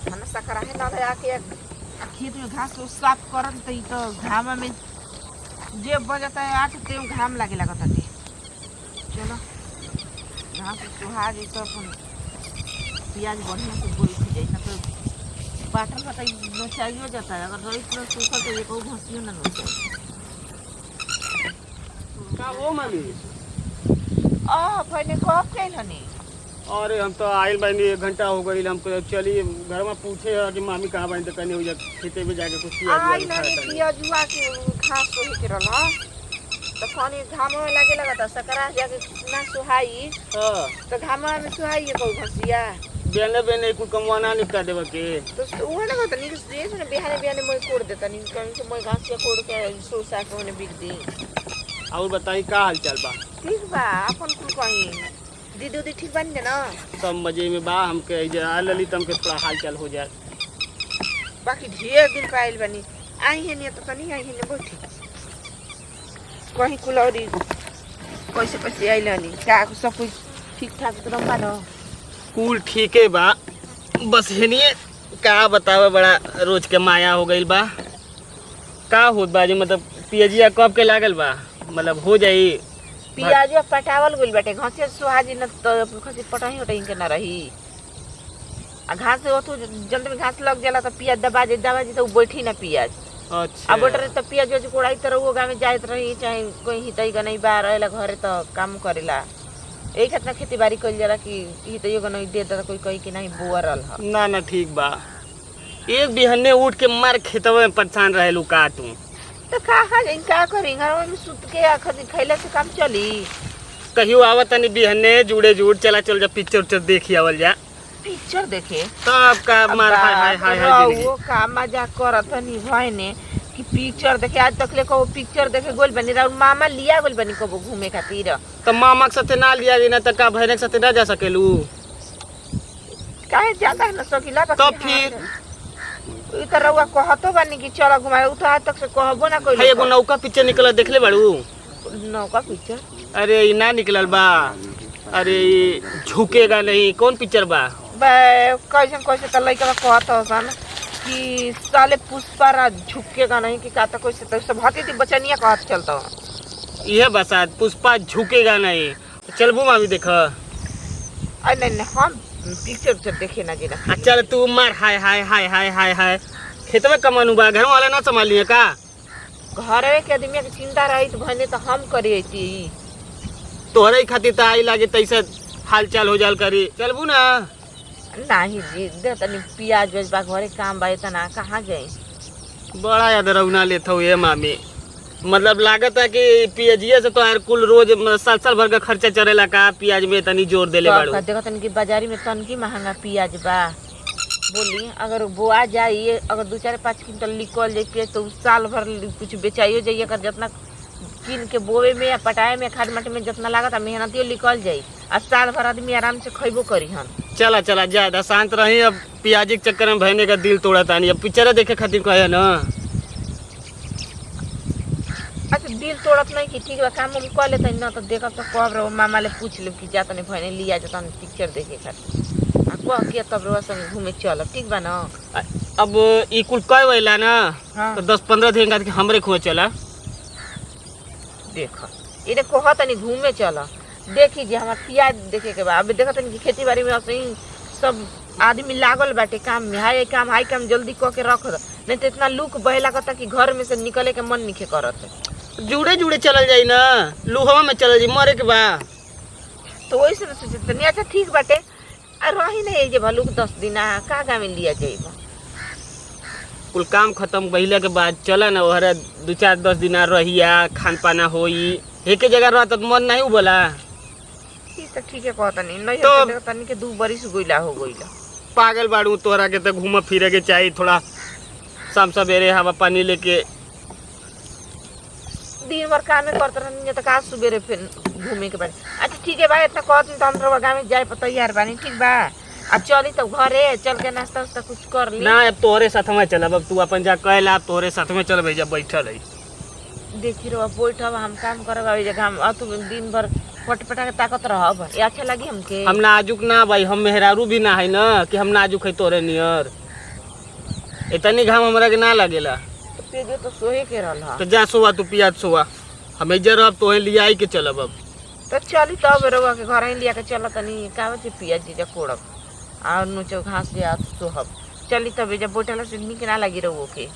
खाना सकरा है ना आके खेत में घास को साफ करन तो घाम में जे बजता है 8 ते घाम लागे लगता है। चलो घास सुहा जी तो अपन प्याज बढ़िया से बोल जाए ना तो बाटल बताई नचाइयो जाता है। अगर रही पूरा सूखा तो ये को घसियो ना नचाई का वो मामी। पहले कब कैल हनी। अरे हम तो आइल बानी 1 घंटा हो गई। हमको चलिए घर में पूछे कि मामी कहाँ बानी तो कहने हो जा खेते में जाके कुछ पियाजुआ के घास सोही के रहला तो खानी घाम में लागे लगा था सकरा जाके ना सुहाई तो घाम में सुहाई को घसिया बेने बेने कुछ कमवाना निपटा देवे के तो वो ना होता नहीं जे से बिहाने बिहाने मैं कोड़ देता नहीं कहीं से मैं घास या कोड़ के सोसा के ओने बिक दी। और बताई का हाल चाल बा। ठीक बा अपन कुल कहीं दीदी उदी ठीक बन ना सब मजे में बा। हमके आ ललित हमके थोड़ा हाल चाल हो जाए। बाकी ढेर दिन पाइल बनी आई है नहीं तो नहीं आई है बैठी कहीं कुलौरी कैसे कैसे आई लनी क्या सब कुछ ठीक ठाक एकदम बा ना कुल ठीके बा। बस हेनिए का बतावे बड़ा रोज के माया हो गइल बा। का होत बाजी मतलब पियजिया कब के लागल बा मतलब हो जाई पियाजो पटावल गइल बाटे घासे सुहाजी न तो खसी पटाही उटाही के ना रही आ घास से ओतु जल्दी में घास लग जाला तो पियाज दबा जी तो बैठी ना पियाज। अच्छा अब बैठे तो पियाज जो कोड़ाई तरह वो गाँव में जात रही चाहे कोई हितई का नहीं बाहर रहेला घरे तो काम करेला एक इतना खेती बाड़ी कइल जाला कि हितईयो का नहीं देता कोई कही कि नहीं बोअर रहल ह ना ना ठीक बा। एक बिहन्ने उठ के मार खेतवे में परेशान रहेलू का तू तो का करी घर में सुत के आखिर खैला से काम चली। कहियो आवत नहीं बिहन्ने जुड़े जुड़ चला चल जा पिक्चर उच्चर देखी आवल जा पिक्चर देखे तब का मार हाय हाय हाय हाय वो का मजाक करत नहीं भाई ने कि पिक्चर देखे आज तक ले को पिक्चर देखे गोल बनी और मामा लिया गोल बनी को घूमे खातिर तो मामा के साथे ना लिया गई ना तो का बहन के साथे ना जा सकेलू काहे ज्यादा न सकिला तो फिर ई तरह कहतो बानी कि चलो घुमाए उ तो आज तक से कहबो ना कोई है एगो नौका पिक्चर निकल देखले बाड़ू नौका पिक्चर। अरे ई ना निकलल बा। अरे झुकेगा नहीं कौन पिक्चर बा कैसे कैसे तो लड़का कहत हसन कि साले पुष्पा राज झुकेगा नहीं कि कहता कैसे तो सब हती थी बचनिया कहत चलता यह बसात पुष्पा झुकेगा नहीं चलबू मामी देख नहीं नहीं हम पिक्चर उच्चर देखे ना जी ना। चल तू मार हाय हाय हाय हाय हाय हाय खेत में कमानू बा घर वाले ना संभालिए का घरे के आदमी के चिंता रही तो भने तो हम करी थी तोहरे खातिर तो आई लागे तैसे हाल चाल हो जाल करी चलबू ना नहीं जी दे तनी पियाज वेज बा घरे काम बा इतना कहाँ जाई बड़ा याद रौना लेत हो ये मामी मतलब लागत है कि पियाजिया से तो यार कुल रोज साल साल भर का खर्चा चरेला का पियाज में तनी जोर देले बाड़ू देखो तनी की बाजारी में तनकी महंगा पियाज बा बोली अगर बोआ जाइए अगर 2-4-5 क्विंटल निकल जाइए तो साल भर कुछ बेचाइयो जाइए अगर जितना किन के बोवे में या पटाए में खाद माटी में जितना लागत है मेहनतियो निकल जाई और साल भर आदमी आराम से खइबो करी हन। चला चला ज्यादा शांत रही। अब पियाजी के चक्कर में बहने का दिल तोड़ा था नहीं अब पिक्चर देखे खातिर कहे ना अच्छा दिल तोड़त नहीं कि ठीक बा काम हम कर लेते ना तो देखब तो कब रो मामा ले पूछ ले कि जात नहीं भने लिया जाता पिक्चर देखे खातिर आ कह के तब रो संग घूमे चल ठीक बा ना। अब ई कुल कय वेला ना तो 10-15 दिन बाद हमरे खुआ चला देख इने कहत नहीं घूमे चल देखी जे हमार पियाज देखे के बा अब देखत नहीं कि खेती बाड़ी में असही सब आदमी लागल बाटे काम में हाई काम जल्दी क के रख नहीं तो इतना लूक बहे लागत कि घर में से निकले के मन नहीं करत जुड़े जुड़े चल जाई ना लूहवा में चल जाई मरे के बा तो वैसे न सोचत नहीं। अच्छा ठीक बाटे रही नहीं जे भलूक 10 दिन का गाँव में लिया जाइबा कुल काम खत्म भइले के बाद चला ना ओहरे 2-4-10 दिन रहिया खान पाना होई एक जगह रह तो मन नहीं बोला तो ठीक है कहता नहीं तो तनी के 2 बरिस गइला हो गइला पागल बाड़ू तोहरा के तो घूम फिरे के चाहिए थोड़ा शाम सवेरे हवा पानी लेके दिन भर काम करते रहनी तो का सुबेरे फिर घूमे के बाद। अच्छा ठीक है भाई इतना कहत तो हम गाँव में जाए तैयार बानी ठीक बा अब चली तो घरे चल के नाश्ता उस्ता कुछ कर ली ना अब तोहरे साथ में चलब अब तू अपन जा कहला अब तोहरे साथ में चल भैया बैठल है देखी रो बैठब हम काम करब हम तू दिन भर पटपटा के ताकत रहब ये अच्छा लगी हमके हम नाजुक ना भाई हम मेहरारू भी ना है ना कि हम नाजुक है तोरे नियर इतनी घाम हमरा के ना लागेला। पियजिया तो सोहे के रहल तो जा सोवा तू पियाज सोवा, हम इधर अब तोहे लिया आई के चलब अब। तो चली तब रउआ के घर ही लिया के चल तनी का बचे पियाजी जा कोड़ब और नुचो घास लिया सोहब। चली तब जब बैठला से निक ना लगी रहो के।